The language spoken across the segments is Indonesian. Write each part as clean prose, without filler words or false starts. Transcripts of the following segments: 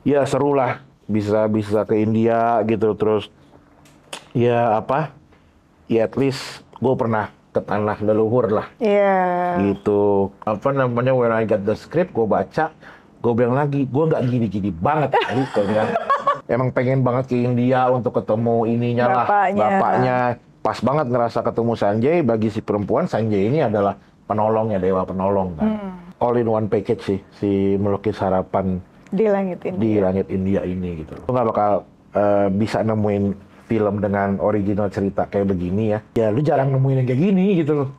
Ya seru lah, bisa bisa ke India gitu, terus ya apa? Ya at least gue pernah ke tanah leluhur lah. Iya. Gitu. Apa namanya, when I got the script, gue baca, gue bilang lagi, gue nggak gini-gini banget gitu ya. Emang pengen banget ke India untuk ketemu ininya lah, Bapaknya. bapaknya. Pas banget ngerasa ketemu Sanjay. Bagi si perempuan, Sanjay ini adalah penolongnya, dewa penolong kan. All in one package sih, si Melukis Harapan Di langit di India. langit India ini gitu. Lu nggak bakal bisa nemuin film dengan original cerita kayak begini ya. Ya lu jarang nemuin yang kayak gini gitu loh.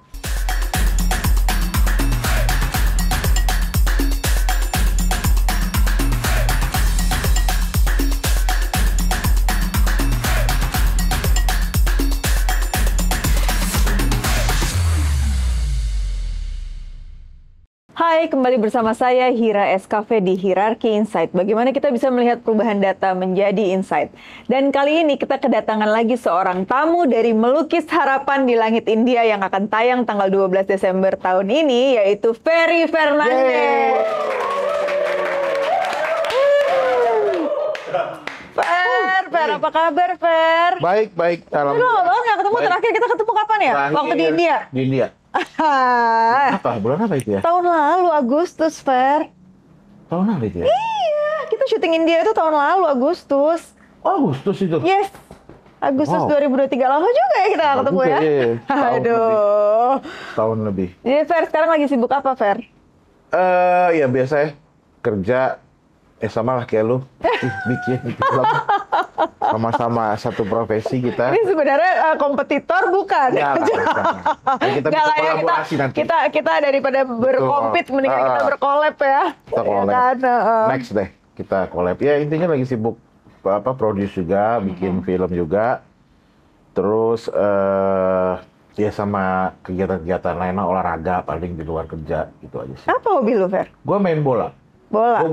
Hai, kembali bersama saya Hira SKV di Hierarchy Insight. Bagaimana kita bisa melihat perubahan data menjadi insight. Dan kali ini kita kedatangan lagi seorang tamu dari Melukis Harapan di Langit India yang akan tayang tanggal 12 Desember tahun ini, yaitu Ferry Fernandez. Fer, apa kabar, Fer? Baik, baik. Lu lama banget nggak ketemu, Baik. terakhir kita ketemu kapan ya? Waktu di India? Di India. Apa? Bulan apa itu ya? Tahun lalu, Agustus, Fer. Tahun apa itu ya? Iya, kita syuting India itu tahun lalu, Agustus. Oh, Agustus itu. Yes, Agustus Wow. 2023. Lama juga ya kita nggak Lama ketemu juga, ya. iya. Aduh. Tahun lebih. Jadi Fer, sekarang lagi sibuk apa, Fer? Ya biasa ya. Kerja. Sama lah kayak lu. Bikin film. Sama-sama satu profesi kita. Ini sebenarnya kompetitor bukan? Ya, bukan. Ya, kita Nggak bisa lah ya, kolaborasi nanti. kita daripada berkompet, mendingan kita berkolab ya. Kita Ya collab. kan? Next deh, kita collab. Ya intinya lagi sibuk produce juga, bikin film juga. Terus ya sama kegiatan-kegiatan lainnya, olahraga paling di luar kerja gitu aja sih. Apa hobi lu, Fer? Gue main bola. Bola.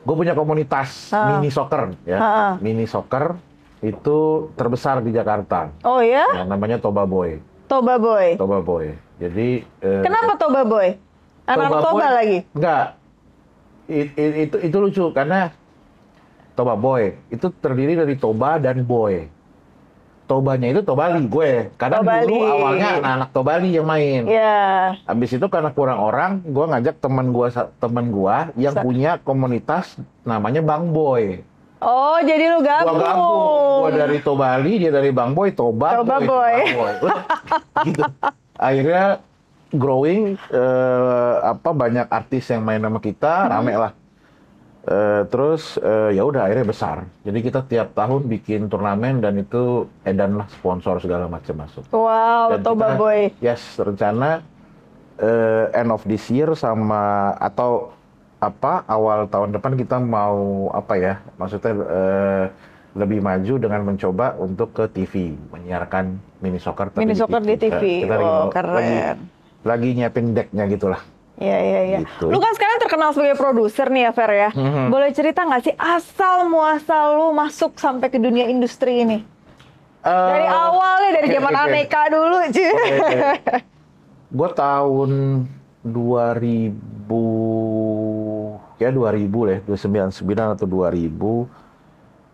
Gue punya komunitas mini soccer ya. Mini soccer itu terbesar di Jakarta. Oh ya? Yang namanya Toba Boy. Toba Boy. Toba Boy. Jadi Kenapa Toba Boy? Anak-anak Toba Toba Boy- lagi? Enggak. Itu lucu karena Toba Boy itu terdiri dari Toba dan Boy. Tobanya itu Tobali gue. Karena Tobali. dulu awalnya anak-anak Tobali yang main. Ya. Habis itu karena kurang orang, gue ngajak teman gue yang punya komunitas namanya Bang Boy. Oh, jadi lu Gua gabung. gabung. Gue dari Tobali, dia dari Bang Boy, Toba Toba Boy. Boy. Udah, gitu. Akhirnya growing, banyak artis yang main sama kita, rame lah. Terus ya udah akhirnya besar. Jadi kita tiap tahun bikin turnamen dan itu edan lah, sponsor segala macam masuk. Wow, Dan Toba kita, Boy. yes, rencana end of this year atau awal tahun depan kita mau maksudnya lebih maju dengan mencoba untuk ke TV, menyiarkan mini soccer tapi Mini soccer di TV. Kita Oh, keren. lagi nyiapin decknya gitulah. Iya, iya, iya. Gitu. Lu kan sekarang terkenal sebagai produser nih ya, Fer ya. Boleh cerita nggak sih asal muasal lu masuk sampai ke dunia industri ini? Dari awalnya, dari zaman Aneka dulu, cuy. Gue tahun 2000, ya 2000 lah, 99 atau 2000,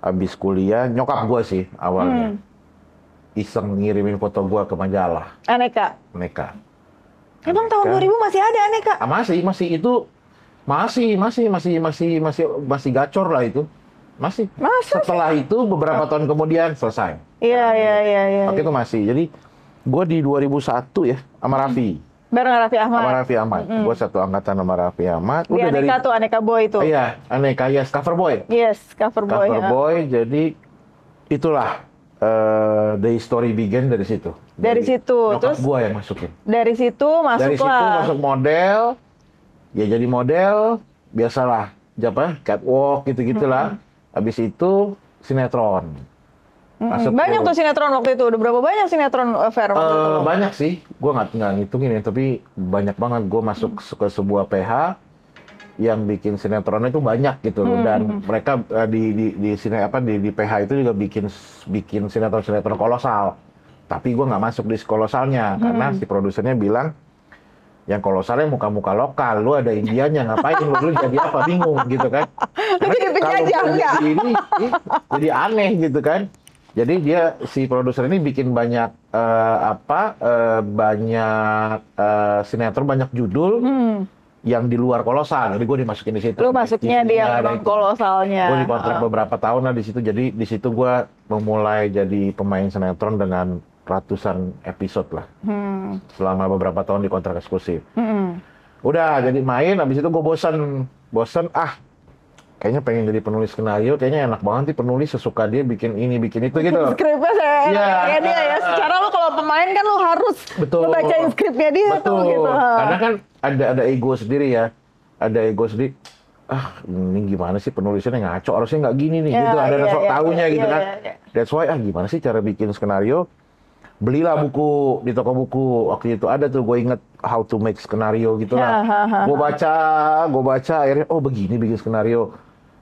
habis kuliah, nyokap gue sih awalnya. Iseng ngirimin foto gue ke majalah, Aneka. Aneka. Emang tahun 2000 masih ada Aneka? Masih gacor lah itu. Masih. Masa Setelah itu beberapa tahun kemudian selesai. Iya, iya, iya, iya. Waktu itu masih. Jadi gue di 2001 ya sama Raffi. Bareng Raffi Ahmad. Sama Raffi Ahmad. Gue satu angkatan sama Raffi Ahmad. Di Aneka tuh, Aneka Boy tuh. Iya, Aneka, yes, cover boy. Yes, cover boy. Cover boy, jadi itulah the story begin dari situ. Dari situ, nyokap terus gue yang masukin. dari situ Dari situ masuklah. masuk model, ya jadi model, biasalah, catwalk gitu-gitulah. Habis itu sinetron. Masuk Banyak ke- tuh sinetron waktu itu. Udah berapa banyak sinetron, Fer? Waktu itu? banyak sih, gue nggak ngitungin ya, tapi banyak banget. Gue masuk ke sebuah PH yang bikin sinetron itu banyak gitu loh, dan mereka di PH itu juga bikin sinetron kolosal. Tapi gue nggak masuk di kolosalnya karena si produsernya bilang Yang kolosalnya muka-muka lokal, lu ada Indianya, ngapain lu jadi apa, bingung gitu kan. Lu jadi penjajah, Kalau enggak? jadi ini, jadi aneh gitu kan. Jadi dia, si produser ini bikin banyak, banyak sinetron, banyak judul yang di luar kolosal, jadi gue dimasukin di situ. Lu masuknya di yang non kolosalnya. Gue dikontrak beberapa tahun lah di situ, jadi di situ gue memulai jadi pemain sinetron dengan ratusan episode lah. Selama beberapa tahun di kontrak eksklusif. Udah jadi main, habis itu gue bosan, kayaknya pengen jadi penulis skenario, kayaknya enak banget sih penulis, sesuka dia bikin ini, bikin itu gitu. Skripnya kayak dia ya. Secara lu kalau pemain kan lu harus ngebacain skripnya dia tuh gitu. Karena kan ada ego sendiri ya. Ada ego sendiri. Ini gimana sih penulisnya ngaco, harusnya nggak gini nih, gitu. Ada sok taunya gitu kan. That's why, gimana sih cara bikin skenario? Belilah buku di toko buku. Waktu itu ada tuh, gue inget How to Make Skenario gitu lah. Gue baca, akhirnya begini bikin skenario.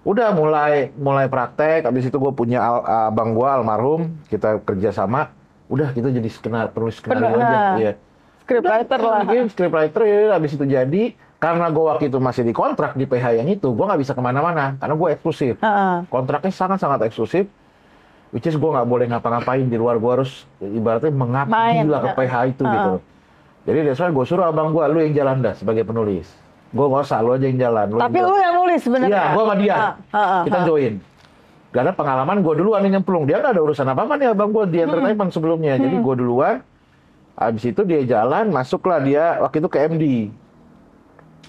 Udah mulai praktek. Habis itu gue punya abang gue almarhum, kita kerja sama. Udah kita jadi penulis skenario aja. Iya. Scriptwriter lah. Scriptwriter ya. Habis itu jadi, karena gue waktu itu masih di kontrak di PH yang itu, gue nggak bisa kemana-mana karena gue eksklusif. Kontraknya sangat-sangat eksklusif. Which is gue nggak boleh ngapa-ngapain di luar, gue harus ibaratnya mengabdi lah ke PH itu gitu. Jadi that's why gue suruh abang gue, lu yang jalan dah sebagai penulis. Gue nggak usah, lu aja yang jalan. Tapi lu yang nulis sebenarnya? Iya, gue sama dia. Kita join. Karena pengalaman gue duluan yang nyemplung. Dia nggak ada urusan apa-apa nih abang gue di entertainment sebelumnya. Jadi gue duluan. Habis itu dia jalan, masuklah dia waktu itu ke MD.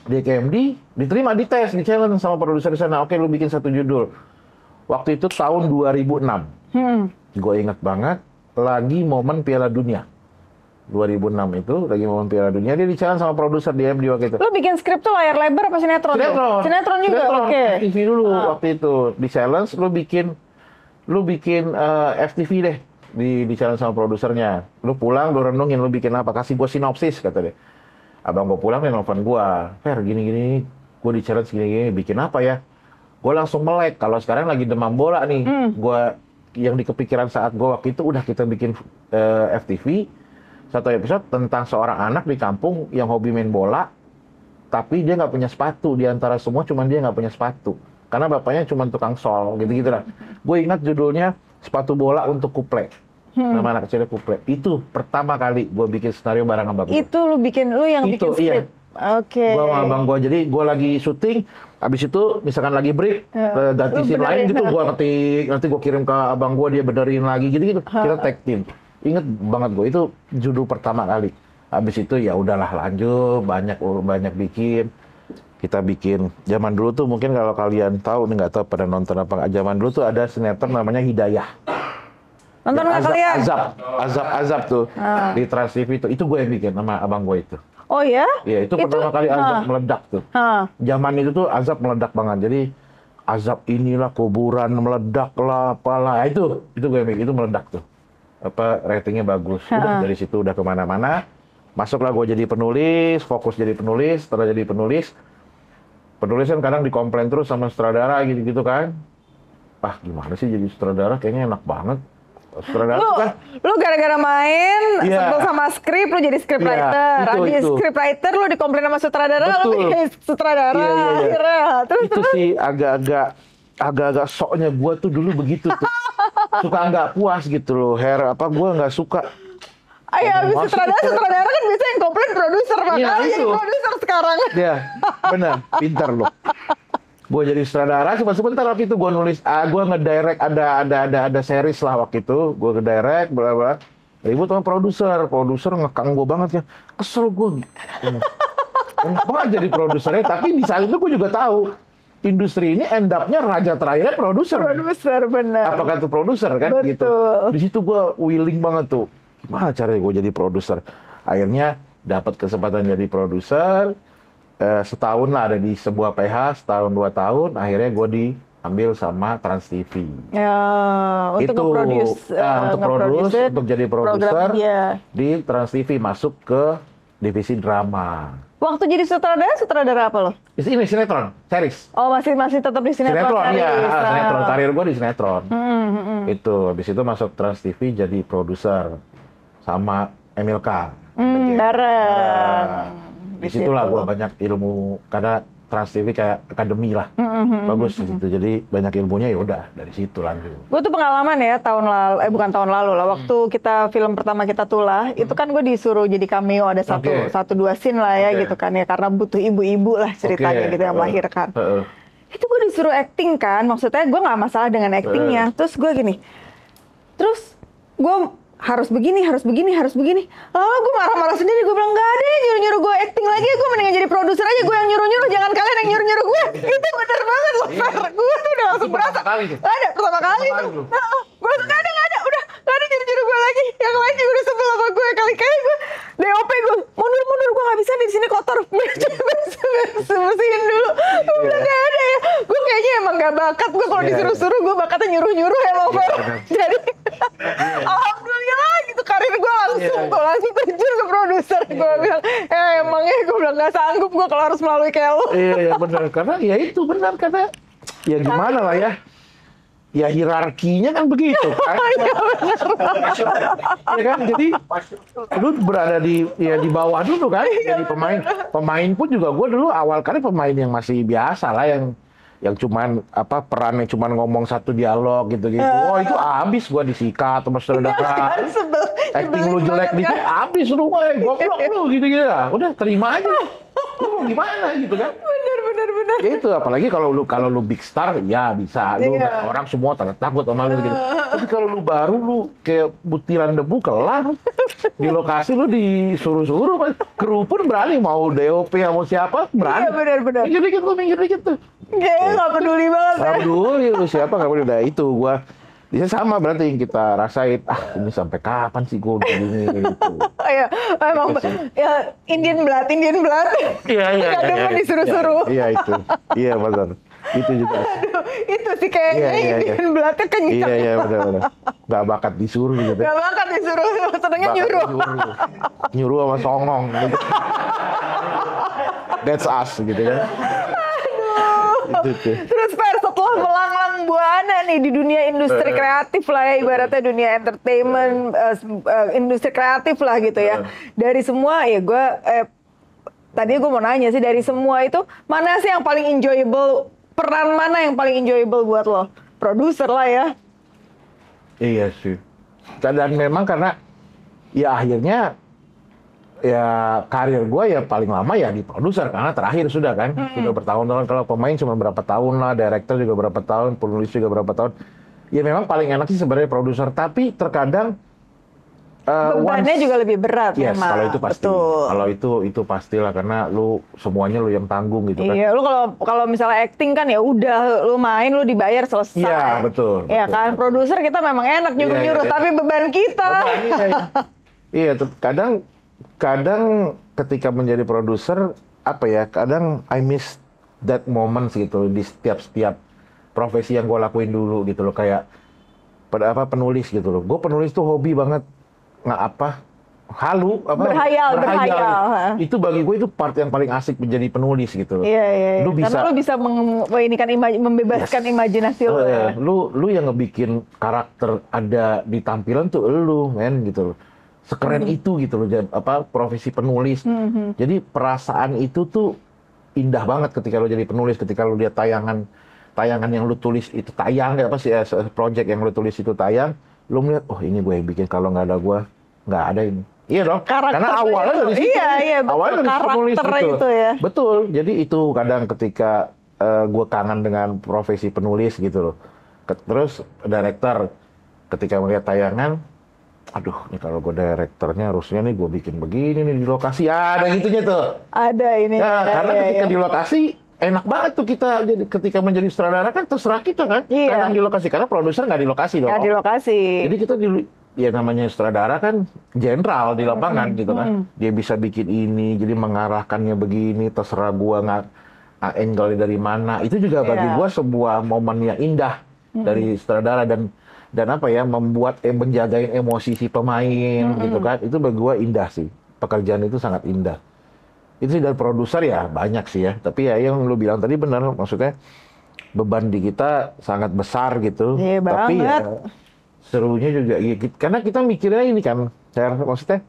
Dia ke MD, diterima, dites, di challenge sama produser di sana. Oke, lu bikin satu judul. Waktu itu tahun 2006. Gue ingat banget, lagi momen Piala Dunia. 2006 itu, lagi momen Piala Dunia, dia di-challenge sama produser di MD waktu itu. Lu bikin skrip tuh layar lebar apa sinetron? Sinetron juga? Oke. TV dulu waktu itu. Di-challenge, lu bikin FTV deh. Di-challenge sama produsernya. Lu pulang, lu renungin, lu bikin apa? Kasih gue sinopsis, kata dia. Abang gue pulang, dia nelfon gue. Fer, gini-gini, gue di-challenge gini-gini, bikin apa ya? Gue langsung melek. Kalau sekarang lagi demam bola nih, yang di kepikiran saat gue waktu itu udah kita bikin FTV satu episode tentang seorang anak di kampung yang hobi main bola, tapi dia nggak punya sepatu. Di antara semua cuman dia nggak punya sepatu karena bapaknya cuma tukang sol gitu lah. Gue ingat judulnya Sepatu Bola untuk Kuple. Nama anak kecilnya Kuple. Itu pertama kali gue bikin skenario bareng abang gue. Itu lu yang bikin skrip? Iya. Oke. Gue sama abang gue, jadi gue lagi syuting, habis itu misalkan lagi break, ganti scene lain gitu, gue ketik, nanti gue kirim ke abang gue, dia benerin lagi gitu-gitu. Kita tag team. Ingat banget gue, itu judul pertama kali. Habis itu ya udahlah lanjut, banyak bikin. Kita bikin, zaman dulu tuh mungkin kalau kalian tahu, nggak tahu pada nonton apa nggak, zaman dulu tuh ada sinetron namanya Hidayah. Nonton nggak kalian? Azab tuh, di Trans TV itu gue yang bikin sama abang gue itu. Oh ya? Iya, itu pertama kali Azab meledak tuh. Zaman itu tuh Azab meledak banget. Jadi Azab inilah, kuburan meledak lah, apalah. Itu gue bikin, itu meledak tuh. Ratingnya bagus. Udah dari situ udah kemana-mana. Masuklah gue jadi penulis, fokus jadi penulis. Setelah jadi penulis kan kadang dikomplain terus sama sutradara gitu-gitu kan. Gimana sih jadi sutradara? Kayaknya enak banget. Lu gara-gara main sebel sama skrip, lu jadi scriptwriter. Habis scriptwriter lu dikomplain sama sutradara, lu jadi sutradara. Terus sih agak-agak soknya gua tuh dulu begitu tuh. Suka nggak puas gitu loh, gua nggak suka. Habis sutradara kan biasanya yang komplain produser, makanya jadi produser sekarang. Iya, benar, pintar lo. Gue jadi sutradara, sebentar waktu itu gue nulis, gue ngedirect ada series lah waktu itu, gue ngedirect, bla ribut sama produser ngekang gue banget ya, kesel gue, enak banget jadi produsernya, tapi di saat itu gue juga tahu, industri ini end up-nya raja terakhirnya produser. Benar. Apakah itu produser kan? Betul. Gitu. Di situ gue willing banget tuh, gimana caranya gue jadi produser, akhirnya dapat kesempatan jadi produser. Setahun lah ada di sebuah PH, setahun 2 tahun, akhirnya gue diambil sama Trans TV. Untuk untuk jadi produser di Trans TV, masuk ke divisi drama. Waktu jadi sutradara apa lo? Ini sinetron, series. Oh, masih tetap di sinetron. Sinetron, karir gue di sinetron. Itu, habis itu masuk Trans TV jadi produser sama Emil K. Bareng. Disitulah gue banyak ilmu, karena Trans TV kayak akademi lah, bagus di situ. Jadi banyak ilmunya, ya udah dari situ lanjut. Gue tuh pengalaman ya tahun lalu, bukan tahun lalu lah, waktu kita film pertama kita Tulah, itu kan gue disuruh jadi cameo, ada satu dua scene lah ya gitu kan ya, karena butuh ibu-ibu lah ceritanya gitu yang melahirkan. Itu gue disuruh acting kan, maksudnya gue nggak masalah dengan actingnya. Terus gue gini, terus gue harus begini. Lalu gue marah-marah sendiri, gue bilang nggak ada yang nyuruh-nyuruh gue acting lagi, gue mendingan jadi produser aja, gue yang nyuruh-nyuruh, jangan kalian yang nyuruh-nyuruh gue. Itu bener banget loh, gue tuh udah langsung berasa. Nggak ada, pertama kali tuh. Gue langsung nggak ada, udah nggak ada nyuruh-nyuruh gue lagi. Yang lain juga udah sebel sama gue, kali-kali gue DOP gue mundur, gue nggak bisa di sini kotor, bersihin dulu. Gue bilang nggak ada ya, gue kayaknya emang nggak bakat, gue kalau disuruh-suruh gue bakatnya nyuruh-nyuruh emang. Jadi alhamdulillah gitu, karir gue langsung terjun ke produser. Gue bilang emangnya gue bilang nggak sanggup gue kalau harus melalui kayak lo. Iya benar, karena ya itu benar, karena ya gimana lah ya. Ya hierarkinya kan begitu kan. Ya kan, jadi lu berada di bawah dulu kan. Jadi pemain pun juga, gue dulu awal kali pemain yang masih biasa lah, yang cuman perannya cuman ngomong satu dialog gitu. Oh itu abis gue disikat sama saudara. Acting lu jelek dikit abis lu, goblok lu gitu lah. Udah terima aja. Lu mau gimana gitu kan? Bener. Ya itu, apalagi kalau lu big star ya bisa, lu orang semua takut sama lu gitu. Tapi kalau lu baru, lu kayak butiran debu kelar. Di lokasi lu disuruh-suruh, kru pun berani, mau DOP mau siapa berani. Iya benar. Minggir dikit tuh. Nggak peduli banget. Nggak peduli lu siapa, nggak peduli. Udah itu gua. Dia sama berarti yang kita rasain, ini sampai kapan sih gue gini gitu. Iya, emang ya Indian blood. Iya. Kadang disuruh-suruh. Iya itu. Iya benar. Itu juga. Aduh, itu sih kayaknya Indian bloodnya kencang. Iya benar. Gak bakat disuruh gitu. Gak bakat disuruh, senengnya nyuruh. Nyuruh sama songong gitu. That's us gitu kan. Terus Fer, setelah melanglang buana nih di dunia industri kreatif lah ya, ibaratnya dunia entertainment, industri kreatif lah gitu ya. Dari semua ya tadi gue mau nanya sih, dari semua itu mana sih yang paling enjoyable, peran mana yang paling enjoyable buat lo? Produser lah ya. Iya sih. Dan memang karena ya akhirnya ya karir gue ya paling lama ya di produser, karena terakhir sudah kan, sudah bertahun-tahun. Kalau pemain cuma berapa tahun lah, director juga berapa tahun, penulis juga berapa tahun. Ya memang paling enak sih sebenarnya produser, tapi terkadang bebannya juga lebih berat. Yes, memang. kalau itu pasti. Betul. Kalau itu pastilah, karena semuanya lu yang tanggung gitu kan. Iya, lu kalau misalnya acting kan ya udah, lu main, lu dibayar, selesai. Iya, betul. Iya kan, produser kita memang enak nyuruh-nyuruh, tapi beban kita. Iya, kadang ketika menjadi produser, kadang I miss that moment gitu di setiap profesi yang gue lakuin dulu gitu loh, kayak penulis gitu loh. Gue penulis tuh hobi banget, berhayal. Itu bagi gue itu part yang paling asik menjadi penulis gitu loh. Iya. Karena lu bisa membebaskan imajinasi lu. Lu yang ngebikin karakter ada di tampilan tuh lu, men gitu loh. Sekeren itu gitu loh, profesi penulis. Jadi perasaan itu tuh indah banget ketika lo jadi penulis, ketika lo lihat tayangan yang lo tulis itu tayang, project yang lo tulis itu tayang, lo melihat, oh ini gue yang bikin, kalau nggak ada gue, nggak ada ini. Iya dong, karena awalnya dari situ. Iya, betul. Awalnya dari penulis itu ya. Betul, jadi itu kadang ketika gue kangen dengan profesi penulis gitu loh. Terus director, ketika melihat tayangan, aduh, nih kalau gue direkturnya harusnya nih gue bikin begini nih di lokasi. Ada gitunya tuh. Ada ini. Ya, karena ketika di lokasi enak banget tuh kita, jadi ketika menjadi sutradara kan terserah kita kan. Kadang di lokasi, karena produser nggak di lokasi dong. Nggak di lokasi. Jadi kita ya namanya sutradara kan jenderal di lapangan gitu kan. Dia bisa bikin ini, jadi mengarahkannya begini, terserah gue nggak angle dari mana. Itu juga bagi gue sebuah momen yang indah dari sutradara, dan membuat menjagain emosi si pemain gitu kan, itu bagi gue indah sih, pekerjaan itu sangat indah. Itu sih dari produser ya banyak sih ya, tapi ya yang lu bilang tadi benar, maksudnya beban di kita sangat besar gitu. Tapi ya serunya juga karena kita mikirnya ini kan, maksudnya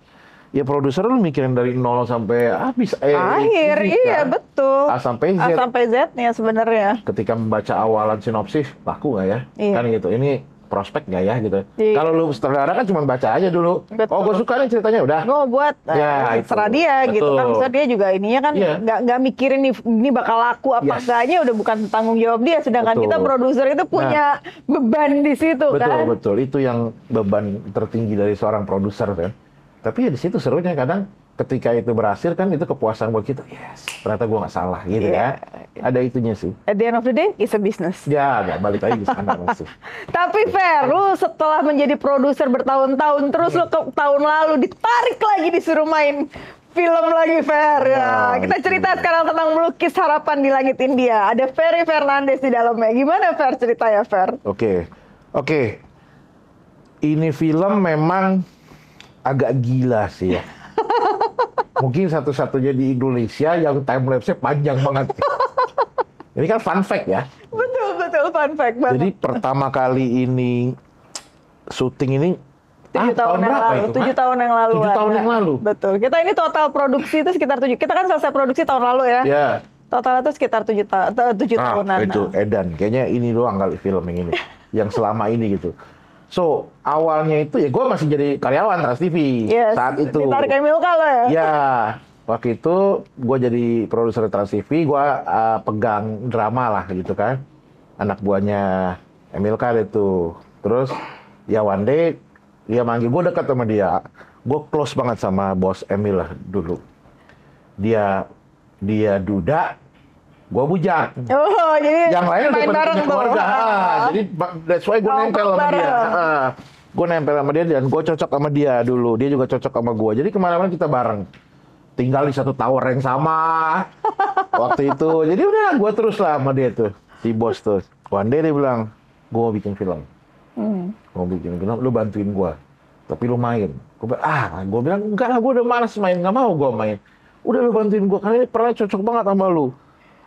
ya produser lu mikirin dari nol sampai habis. Akhir, iya betul. A sampai Z. A sampai Z-nya sebenarnya. Ketika membaca awalan sinopsis, laku nggak ya? Iya. Kan gitu. Ini prospek nggak ya gitu. Iya. Kalau lu sutradara kan cuma baca aja dulu. Betul. Oh, gue suka nih ceritanya, udah. Gue buat Ya, itu. serah dia gitu kan. Betul. Misalnya dia juga ininya kan Iya. nggak mikirin nih ini bakal laku apa Yes. enggaknya, udah bukan tanggung jawab dia. Sedangkan Betul. kita produser itu punya beban di situ kan. Betul. Itu yang beban tertinggi dari seorang produser kan. Tapi ya di situ serunya kadang ketika itu berhasil kan itu kepuasan buat kita. Yes, ternyata gue nggak salah gitu Iya. ya. Ada itunya sih. At the end of the day, it's a business. Ya, nggak balik lagi ke sana masih. Tapi Fer, lu setelah menjadi produser bertahun-tahun, terus lu ke tahun lalu ditarik lagi disuruh main film lagi, Fer. Ya, Nah, kita itu. cerita sekarang tentang Melukis Harapan di Langit India. Ada Ferry Fernandes di dalamnya. Gimana Fer ceritanya, Fer? Oke. Ini film memang agak gila sih ya. Mungkin satu-satunya di Indonesia yang timelapse-nya panjang banget. Ini kan fun fact ya. Betul, fun fact banget. Jadi pertama kali ini syuting ini 7 tahun yang berapa lalu, itu? 7 tahun yang lalu. 7 tahun ada. yang lalu. Betul. Kita ini total produksi itu sekitar 7. Kita kan selesai produksi tahun lalu ya. Ya. Total itu sekitar 7 tahunan. Itu edan. Kayaknya ini doang kali film yang ini. Yang selama ini gitu. So, awalnya itu ya gue masih jadi karyawan Trans TV Yes, saat itu. ditarik Emilka lo ya? Ya, waktu itu gue jadi produser Trans TV, gue pegang drama lah gitu kan. Anak buahnya Emilka itu. Terus ya one day dia manggil, gue dekat sama dia. Gue close banget sama bos Emil lah dulu. Dia duda, gue bujak. Oh, jadi Yang lain udah main pada bareng punya tuh. keluarga. Jadi that's why gue nempel sama dia. bareng. Gue nempel sama dia dan gue cocok sama dia dulu. Dia juga cocok sama gue. Jadi kemana-mana kita bareng. Tinggal di satu tower yang sama. Waktu itu. Jadi udah gue terus lah sama dia tuh. Si bos tuh. One day dia bilang, gue mau bikin film. Mau bikin film, lu bantuin gue. Tapi lu main. Gue bilang, enggak lah, gue udah malas main. Nggak mau gue main. Udah lu bantuin gue, karena ini pernah cocok banget sama lu.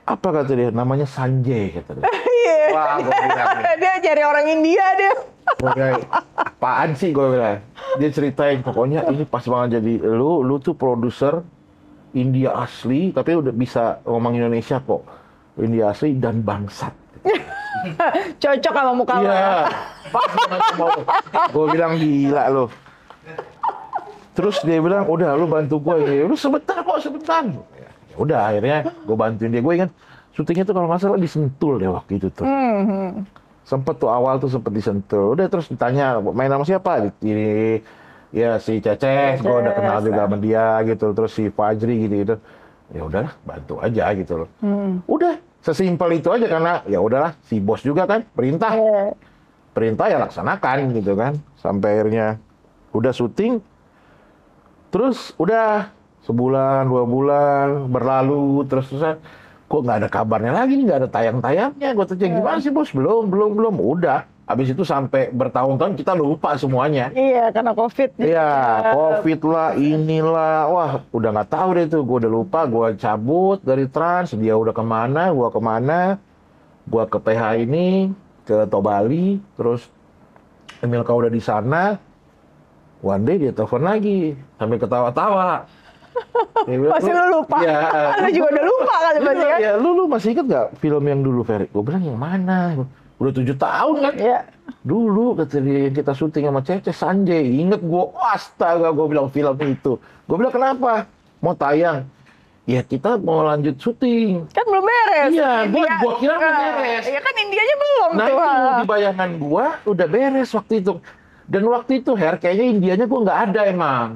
Apa kata dia? Namanya Sanjay, kata dia. Iya. Wah, gue bilang. Dia cari orang India dia. Gue bilang, apaan sih gue bilang. Dia ceritain, pokoknya ini pas banget jadi lu tuh produser India asli, tapi udah bisa ngomong Indonesia kok. India asli dan bangsat. Cocok sama muka lo. Iya, pas banget sama lu. Gue bilang gila lu. Terus dia bilang, udah lu bantu gue ini. Lu sebentar kok, sebentar. Ya udah, akhirnya gue bantuin dia. Gue ingat syutingnya tuh kalau nggak salah di Sentul deh waktu itu tuh. Sempet tuh awal tuh sempet di Sentul. Udah terus ditanya, main sama siapa? Ini ya si Ceces, gue udah kenal juga sama dia gitu. Terus si Fajri gitu-gitu. Ya udahlah, bantu aja gitu loh. Udah, sesimpel itu aja karena ya udahlah, si bos juga kan perintah. Perintah ya laksanakan gitu kan. Sampai akhirnya udah syuting. Terus udah sebulan, 2 bulan berlalu terus-terusan. Kok nggak ada kabarnya lagi nih, nggak ada tayang-tayangnya. Gue tanya, gimana sih bos? Belum. Udah. Habis itu sampai bertahun-tahun kita lupa semuanya. Iya, karena COVID. Iya, COVID lah, inilah. Wah, udah nggak tahu deh tuh. Gue udah lupa, gue cabut dari Trans. Dia udah kemana, gue kemana. Gue ke PH ini, ke Tobali. Terus Emilka udah di sana. One day dia telepon lagi, sambil ketawa-tawa. Dia bilang, Pasti lu lupa. Iya. Lu juga udah lupa kan Dia pasti bilang, kan? ya, lu masih inget nggak film yang dulu, Ferry? Gue bilang, yang mana? Udah 7 tahun kan? Iya. Dulu kata dia, kita syuting sama Cece Sanjay. Ingat gue, astaga, gue bilang film itu. Gue bilang, kenapa? Mau tayang? Ya kita mau lanjut syuting. Kan belum beres. Iya, India- gua kira udah beres. Iya kan Indianya belum Nah tuh. itu di bayangan gue udah beres waktu itu. Dan waktu itu, Her, kayaknya Indianya gue nggak ada emang.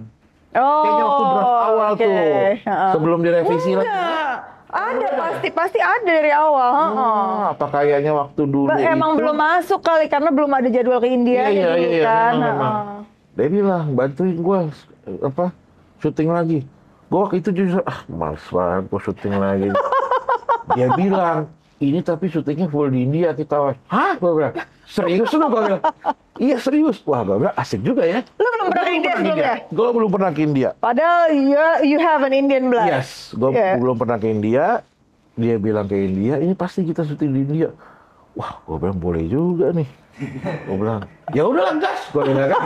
Oh, Kayaknya waktu draft awal oke. tuh. Heeh. Sebelum direvisi lagi. Enggak. Ada pasti ada dari awal. heeh. Apa kayaknya waktu dulu Emang itu, belum masuk kali karena belum ada jadwal ke India Iya, dulu iya, kan. memang. heeh. Dia bilang, bantuin gue syuting lagi. Gue waktu itu justru, males banget gue syuting lagi. Dia bilang, ini tapi syutingnya full di India kita. Hah? Gue bilang, serius lu? Gue bilang, iya serius. Wah, gue bilang, asik juga ya. Lu belum pernah ke India sebelumnya? Gue belum pernah ke India. Padahal you have an Indian blood. Yes, gue Yeah. belum pernah ke India. Dia bilang ke India, ini pasti kita syuting di India. Wah, gue bilang boleh juga nih. Gue bilang, ya udahlah gas. Gue bilang kan,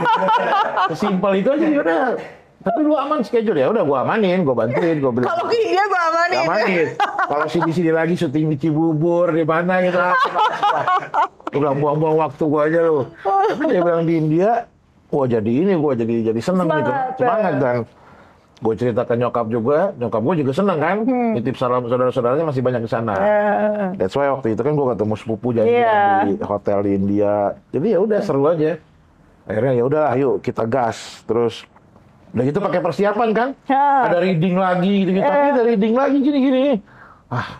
sesimpel itu aja. Ya udah, Tapi lu aman schedule ya, udah gua amanin, gua bantuin, gua bilang. Kalau ke India gue amanin. Amanin. Kalau sini lagi syuting di Cibubur di mana gitu. Gua bilang buang-buang waktu gua aja lu. Tapi dia bilang di India, gua jadi seneng gitu. Semangat, Semangat ya. dan gue cerita ke nyokap gue juga seneng kan. Nitip salam saudara-saudaranya masih banyak di sana. That's why waktu itu kan gue ketemu sepupu janjian di hotel di India. Jadi ya udah seru aja. Akhirnya ya udahlah, yuk kita gas. Terus udah gitu pakai persiapan kan. Ada reading lagi gitu. Tapi ada reading lagi gini-gini.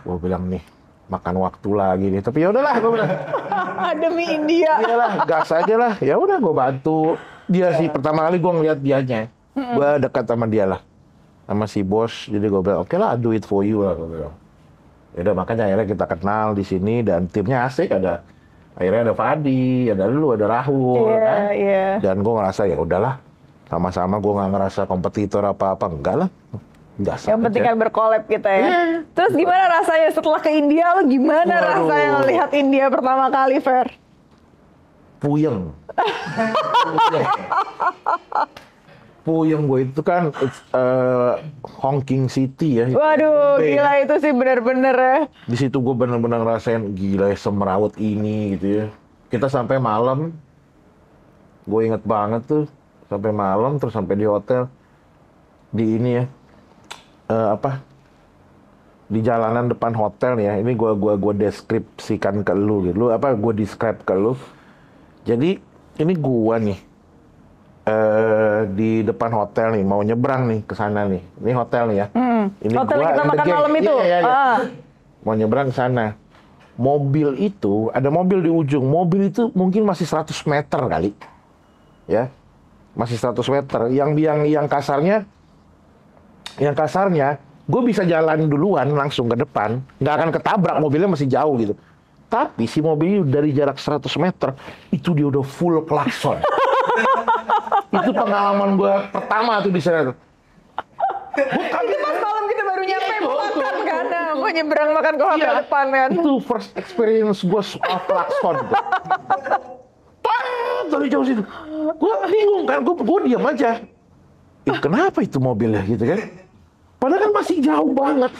Gue bilang nih makan waktu lagi nih. Tapi ya udahlah gue bilang. Demi India. Iyalah, gas aja lah. Ya udah gue bantu. Dia sih pertama kali gue ngeliat dianya. Gue dekat sama dia lah. Sama si bos, jadi gue bilang, oke lah, do it for you lah, gue bilang. Yaudah, makanya akhirnya kita kenal di sini dan timnya asik, akhirnya ada Fadi, ada lu, ada Rahul, kan? Dan gue ngerasa ya udahlah, sama-sama gue nggak ngerasa kompetitor apa-apa, enggak lah. Yang penting kan berkolab kita ya. Terus gimana rasanya setelah ke India, lo gimana rasanya ngelihat India pertama kali, Fer? Puyeng. Puyeng gue itu kan Honking City ya. Waduh, gila itu sih bener-bener ya. Di situ gue bener-bener ngerasain gila ya, semrawut ini gitu ya. Kita sampai malam, gue inget banget tuh sampai malam terus sampai di hotel di ini ya di jalanan depan hotel nih ya. Ini gue deskripsikan ke lu gitu. Gue describe ke lu. Jadi ini gue nih. Di depan hotel nih, mau nyebrang nih ke sana nih. Ini hotel nih ya. Ini hotel gua kita makan malam itu. Iya. Mau nyebrang ke sana. Mobil itu, ada mobil di ujung. Mobil itu mungkin masih 100 meter kali. Ya. Masih 100 meter. Yang kasarnya, gue bisa jalan duluan langsung ke depan. Nggak akan ketabrak, mobilnya masih jauh gitu. Tapi si mobil dari jarak 100 meter, itu dia udah full klakson. Itu pengalaman gue pertama tuh di sana. Itu pas malam kita baru nyampe mau makan kan, mau nyebrang makan ke hotel depan kan. Itu first experience gue soal klakson. Dari jauh situ, gue bingung kan, gue diam aja. Kenapa itu mobilnya gitu kan? Padahal kan masih jauh banget.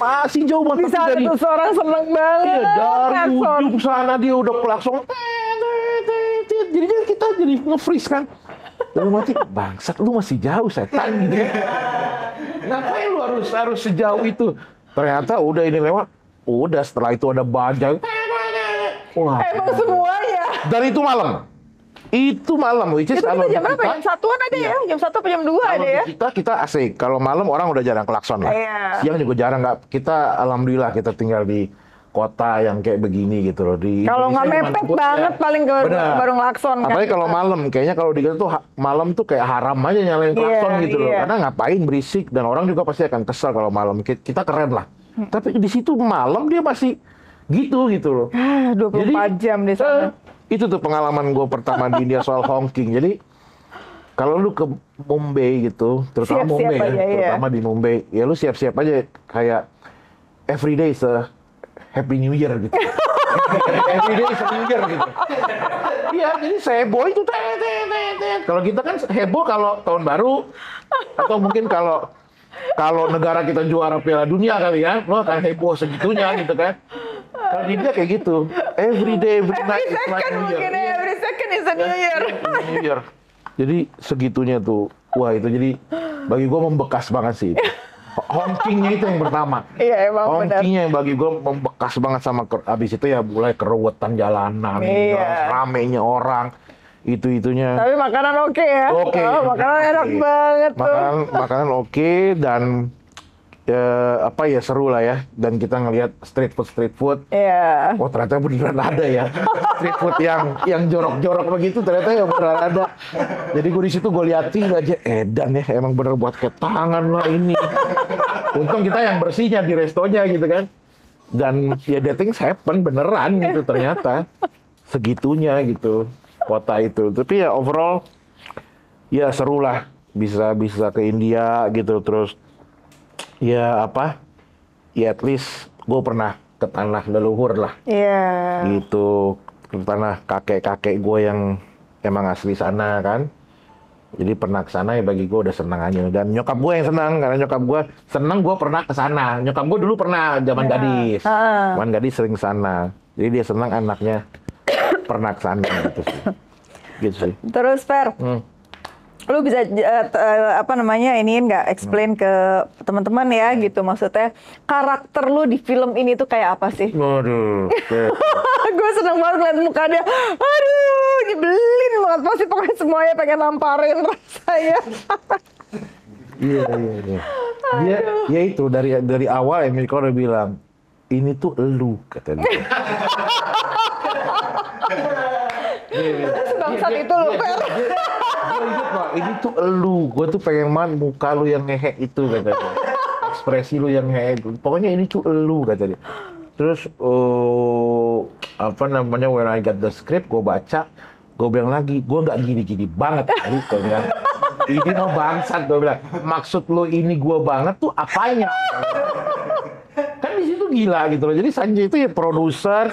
Di saat itu seorang seneng banget. Iya, dari ujung sana dia udah klakson. Jadinya kita jadi nge-freeze kan. Lalu mati, bangsat lu masih jauh setan gitu ya. Ngapain lu harus sejauh itu? Ternyata udah ini lewat. Udah setelah itu ada bajai. Wah. Emang semuanya. Dan itu malam. Itu malam, which is itu kalau jam berapa? Jam 1-an ada ya? Jam 1 atau jam 2 ada ya? Kita asik. Kalau malam orang udah jarang klakson lah. Siang juga jarang nggak. Kita alhamdulillah kita tinggal di kota yang kayak begini gitu loh. Kalau nggak mepet banget paling baru ngelakson kan. Apalagi kalau malam, kayaknya kalau di tuh malam tuh kayak haram aja nyalain klakson gitu loh. Karena ngapain berisik dan orang juga pasti akan kesel kalau malam. Kita keren lah. Tapi di situ malam dia masih gitu loh. 24 jam di sana. Itu tuh pengalaman gue pertama di India soal honking. Jadi kalau lu ke Mumbai gitu, terutama Mumbai terutama di Mumbai, ya lu siap-siap aja kayak every day is a Happy New Year gitu. Every day is a New Year gitu. Iya, jadi seheboh itu. Kalau kita kan heboh kalau tahun baru atau mungkin kalau negara kita juara Piala Dunia kali ya, lo akan heboh segitunya gitu kan. Kalau di India kayak gitu, every day, every night is like New Year. Every second is a New Year. New Year. Jadi segitunya tuh, wah itu jadi bagi gue membekas banget sih. Honkingnya itu yang pertama. Iya emang benar. Honkingnya yang bagi gue membekas banget sama abis itu ya mulai keruwetan jalanan, ramenya orang. Itunya. Tapi makanan oke ya. Oke. Makanan enak banget tuh. Makanan oke dan seru lah ya. Dan kita ngelihat street food. Iya. Oh ternyata beneran ada ya. Street food yang jorok-jorok begitu ternyata ya beneran ada. Jadi gue di situ gue liatin aja edan ya emang bener buat ke tangan lah ini. Untung kita yang bersihnya di restonya gitu kan. Dan ya that things happen beneran gitu ternyata. Segitunya gitu kota itu. Tapi ya overall ya seru lah bisa ke India gitu terus. Ya at least gue pernah ke tanah leluhur lah. Iya. Gitu, ke tanah kakek-kakek gue yang emang asli sana kan. Jadi pernah ke sana ya bagi gue udah senang aja. Dan nyokap gue yang senang karena nyokap gue senang gue pernah ke sana. Nyokap gue dulu pernah zaman gadis. Zaman gadis sering ke sana. Jadi dia senang anaknya pernah ke sana gitu sih. Gitu sih. Terus Fer, lu bisa apa namanya iniin nggak explain ke teman-teman ya gitu, maksudnya karakter lu di film ini tuh kayak apa sih? Waduh. Gue seneng banget ngeliat muka dia, aduh nyebelin banget, pasti pokoknya semuanya pengen namparin rasanya. Iya. Dia ya itu dari awal Emilko udah bilang ini tuh elu kata dia. Sebangsat itu lu Fer. Gue inget Pak, ini tuh elu, gue tuh pengen banget muka lu yang ngehe itu katanya. Ekspresi lu yang ngehe, pokoknya ini tuh elu kata dia. Terus apa namanya, when I got the script, gue baca, gue bilang lagi, gue nggak gini-gini banget. Gue bilang, ini mah bangsat, gue bilang. Maksud lu ini gue banget tuh apanya? Kan di situ gila gitu loh. Jadi Sanjay itu ya produser,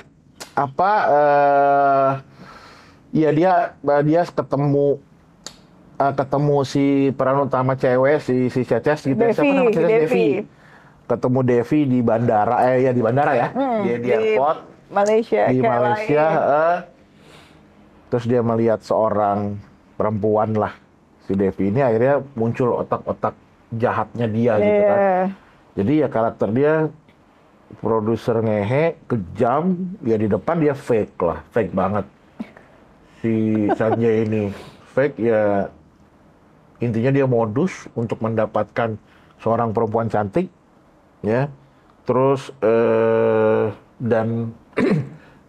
apa, ya dia ketemu si peran utama cewek si Ceces gitu. Siapa nama Ceces? Devi. Ketemu Devi di bandara, di bandara ya, di airport Malaysia, di Malaysia. Terus dia melihat seorang perempuan lah, si Devi ini, akhirnya muncul otak-otak jahatnya dia gitu kan. Jadi ya karakter dia produser ngehe, kejam, ya di depan dia fake lah, fake banget. Si Sanjay ini fake ya, intinya dia modus untuk mendapatkan seorang perempuan cantik. Ya, terus dan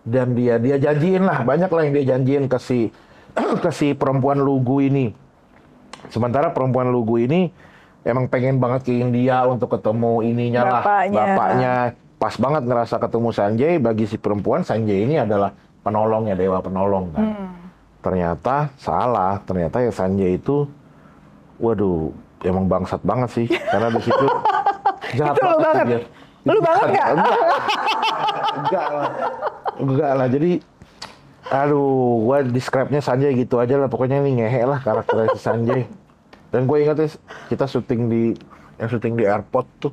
dia janjiin lah, banyak lah yang dia janjiin ke si perempuan lugu ini. Sementara perempuan lugu ini emang pengen banget ke India untuk ketemu ininya bapaknya. Pas banget ngerasa ketemu Sanjay. Bagi si perempuan, Sanjay ini adalah penolongnya, dewa penolong kan. Ternyata salah, ternyata ya Sanjay itu, waduh, emang bangsat banget sih, karena di situ jahat itu lu banget. Dia. Lu banget nggak? Enggak lah. Jadi, aduh, gua describe-nya Sanjay gitu aja lah. Pokoknya ini ngehe lah karakter si Sanjay. Dan gue ingetnya kita syuting di airport tuh.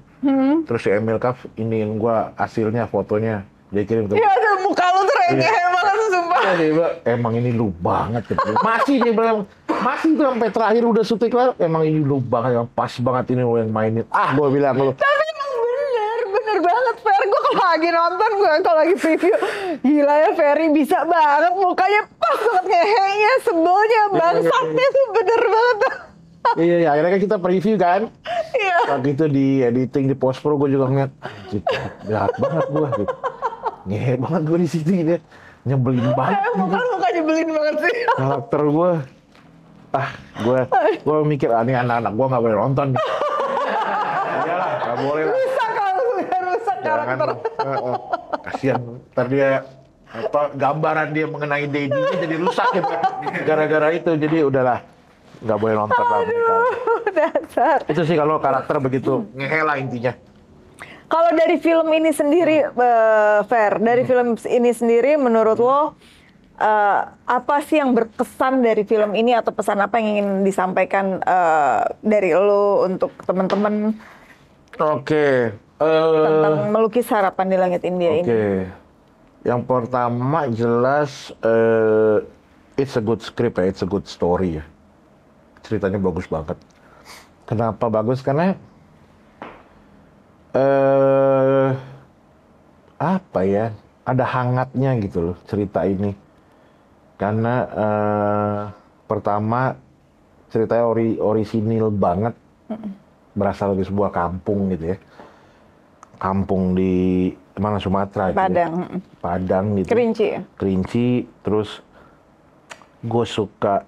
Terus si Emil Kaf iniin gua hasilnya, fotonya. Dia kirim tuh. Iya, ada muka lu tuh ngehe banget sumpah. Iya, dia bilang, emang ini lu banget. Masih dia bilang, masih tuh sampai terakhir udah syuting kelar, emang ini lu banget, yang pas banget ini lu yang mainin. Gue bilang lu. Tapi emang bener banget Fer. Gue kalau lagi nonton, gue kalau lagi preview, gila ya Ferry bisa banget mukanya pas banget ngehenya, sebelnya, bangsatnya tuh bener banget. Iya, akhirnya kan kita preview kan. Iya. Waktu itu di editing, di post pro, gue juga ngeliat, anjir, jahat banget gue gitu. Ngehe banget gue di sini, dia nyebelin banget. Muka nyebelin banget sih. Karakter gue, gue mikir, ini anak-anak gue nggak boleh nonton. Iyalah, nggak boleh lah. Rusak karakter. Kasian, ntar dia gambaran dia mengenai Dedi jadi rusak gitu. Gara-gara itu, jadi udahlah, nggak boleh nonton lah mereka. Dasar. Itu sih kalau karakter begitu, ngehe lah intinya. Kalau dari film ini sendiri, Fer, dari film ini sendiri, menurut lo apa sih yang berkesan dari film ini, atau pesan apa yang ingin disampaikan dari lo untuk teman-teman Oke. tentang Melukis Harapan di Langit India ini? Oke. Yang pertama jelas, it's a good script ya, it's a good story ya. Ceritanya bagus banget. Kenapa bagus? Karena apa ya, ada hangatnya gitu loh cerita ini. Karena pertama ceritanya orisinil banget, berasal dari sebuah kampung gitu ya. Kampung di mana, Sumatera gitu. Padang. Ya. Padang gitu. Kerinci ya? Kerinci, terus gue suka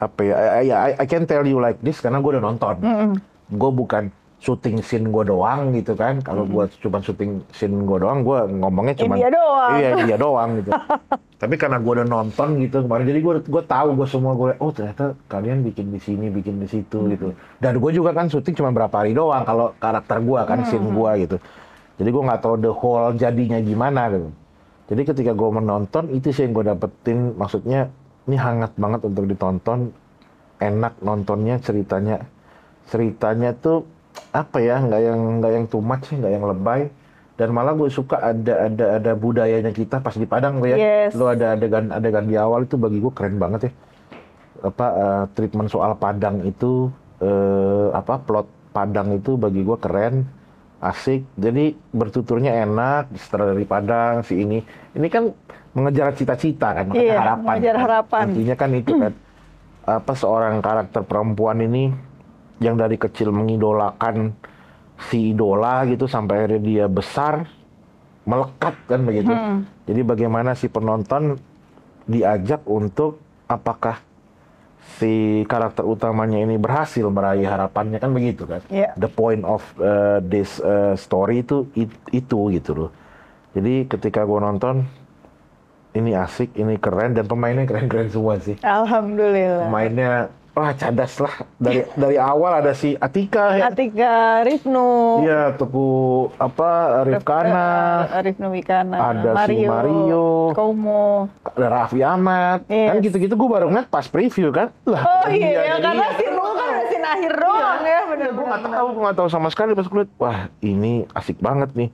apa ya, I can tell you like this karena gue udah nonton. Gue bukan syuting scene gue doang gitu kan. Kalau gue cuma syuting scene gue doang, gue ngomongnya cuma India doang. Iya, India doang gitu. Tapi karena gue udah nonton gitu kemarin, jadi gue tahu, gue semua, oh ternyata kalian bikin di sini, bikin di situ gitu. Dan gue juga kan syuting cuma berapa hari doang kalau karakter gue kan, scene gue gitu. Jadi gue nggak tahu the whole jadinya gimana gitu. Jadi ketika gue menonton, itu sih yang gue dapetin, maksudnya ini hangat banget untuk ditonton, enak nontonnya, ceritanya tuh apa ya, nggak yang too much, nggak yang lebay, dan malah gue suka ada budayanya kita pas di Padang tuh ya. Yes. Lo ada adegan di awal itu bagi gue keren banget ya. Treatment soal Padang itu, plot Padang itu bagi gue keren, asik. Jadi bertuturnya enak, setelah dari Padang si ini kan mengejar cita-cita kan, makanya Iya, harapan. mengejar Kan. harapan. Intinya kan itu kan, seorang karakter perempuan ini yang dari kecil mengidolakan si idola gitu sampai akhirnya dia besar, melekat kan begitu. Jadi bagaimana si penonton diajak untuk apakah si karakter utamanya ini berhasil meraih harapannya kan begitu kan. Yeah. The point of this story itu gitu loh. Jadi ketika gue nonton ini asik, ini keren, dan pemainnya keren-keren semua sih. Alhamdulillah. Pemainnya wah cadas lah. Dari awal ada si Atika ya. Atika, Rifnu. Iya, Teguh Rifkana. Rifnu Wikana. Ada si Mario. Kaumo. Ada Raffi Ahmad. Yes. Kan gitu-gitu gue baru ngeliat pas preview kan. Lah, Oh ada dia, iya, jadi karena iya. scene lu kan udah scene akhir doang ya, Gue bener-bener. nggak tahu sama sekali pas gue liat, wah ini asik banget nih.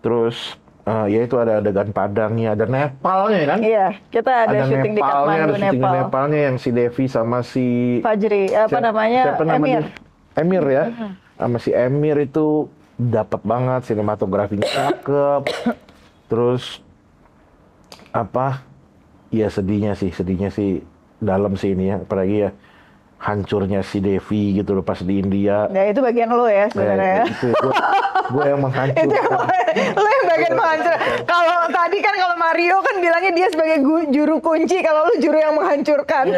Terus ya itu ada adegan Padangnya, ada Nepalnya kan. Iya, kita ada syuting di Nepalnya, Kathmandu, ada syuting di Nepal. Nepalnya yang si Devi sama si Fajri, siapa namanya? Emir. Emir ya. Sama si Emir itu dapat banget, sinematografinya cakep. Terus ya sedihnya sih dalam sih ini ya, apalagi ya hancurnya si Devi gitu loh pas di India. Nah itu bagian lo ya sebenarnya. Itu gue yang menghancurkan. Itu lo yang bagian menghancur. Kalau tadi kan kalau Mario kan bilangnya dia sebagai juru kunci, kalau lu juru yang menghancurkan.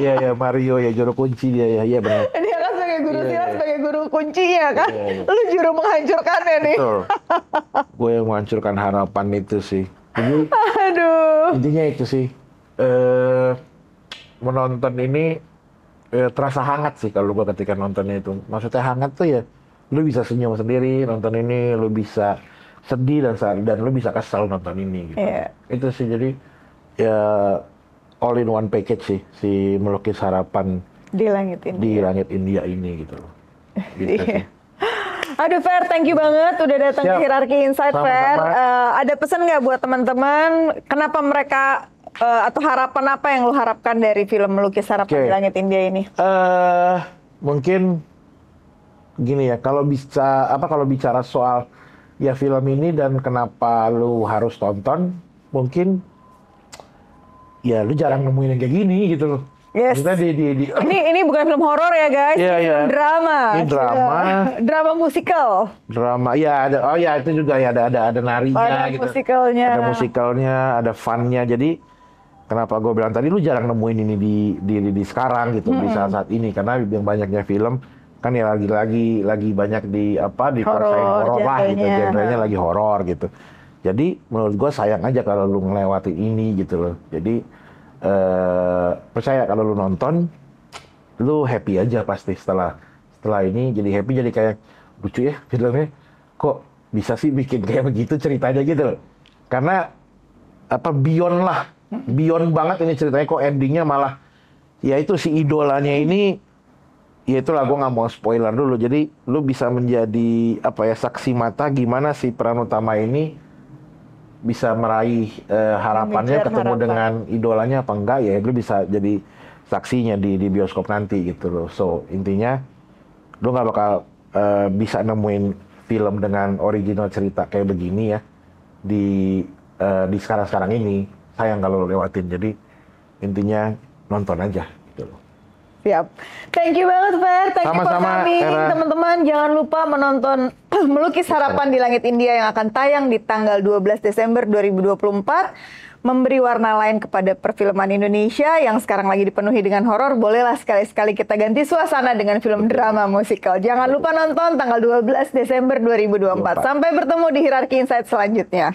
Iya Mario ya juru kunci dia ya, iya benar. Dia kan sebagai guru Iya, silat, iya. sebagai guru kuncinya kan. Iya. Lu juru menghancurkannya nih. Betul. Gue yang menghancurkan harapan itu sih. Jadi Aduh. intinya itu sih. Menonton ini terasa hangat sih kalau gue ketika nontonnya itu. Maksudnya hangat tuh ya, lu bisa senyum sendiri nonton ini, lu bisa sedih dan lu bisa kesal nonton ini gitu. Iya. Itu sih, jadi ya all in one package sih si Melukis Harapan Di langit ini. di Langit India ini gitu loh. Gitu sih. Iya. Aduh Fer, thank you banget udah datang Siap. ke Hierarchy Insight Fer. Sama-sama. Ada pesan nggak buat teman-teman? Kenapa mereka atau harapan apa yang lo harapkan dari film Melukis Harapan Oke. di Langit India ini? Mungkin gini ya, kalau bicara soal ya film ini dan kenapa lu harus tonton, mungkin ya lu jarang nemuin yang kayak gini gitu loh. Yes. Maksudnya Ini bukan film horor ya guys, Iya, ini iya. film drama. Ini drama. Drama musikal. drama ya itu juga ya ada narinya Ada gitu. musikalnya. Ada musikalnya, ada funnya. Jadi kenapa gue bilang tadi lu jarang nemuin ini di sekarang gitu, di saat ini, karena yang banyaknya film kan ya lagi banyak dikuasain horor lah gitu, genrenya. genrenya lagi horor gitu. Jadi menurut gue sayang aja kalau lu ngelewatin ini gitu loh. Jadi percaya kalau lu nonton, lu happy aja pasti setelah ini, jadi happy, jadi kayak lucu ya filmnya, kok bisa sih bikin kayak begitu ceritanya gitu loh. Karena beyond banget ini ceritanya, kok endingnya malah ya itu si idolanya ini, ya itulah gue nggak mau spoiler dulu. Jadi lu bisa menjadi saksi mata gimana si peran utama ini bisa meraih harapannya, Mengejar ketemu harapan. dengan idolanya apa enggak, ya lu bisa jadi saksinya di bioskop nanti gitu loh. So intinya lu nggak bakal bisa nemuin film dengan original cerita kayak begini ya di sekarang ini. Sayang kalau lu lewatin. Jadi intinya nonton aja gitu loh. Siap. Thank you banget Fer. Thank you for Sama-sama, coming. Era. Teman-teman jangan lupa menonton Melukis Harapan di Langit India yang akan tayang di tanggal 12 Desember 2024. Memberi warna lain kepada perfilman Indonesia yang sekarang lagi dipenuhi dengan horor. Bolehlah sekali-sekali kita ganti suasana dengan film drama musikal. Jangan lupa nonton tanggal 12 Desember 2024. Sampai bertemu di Hierarchy Insight selanjutnya.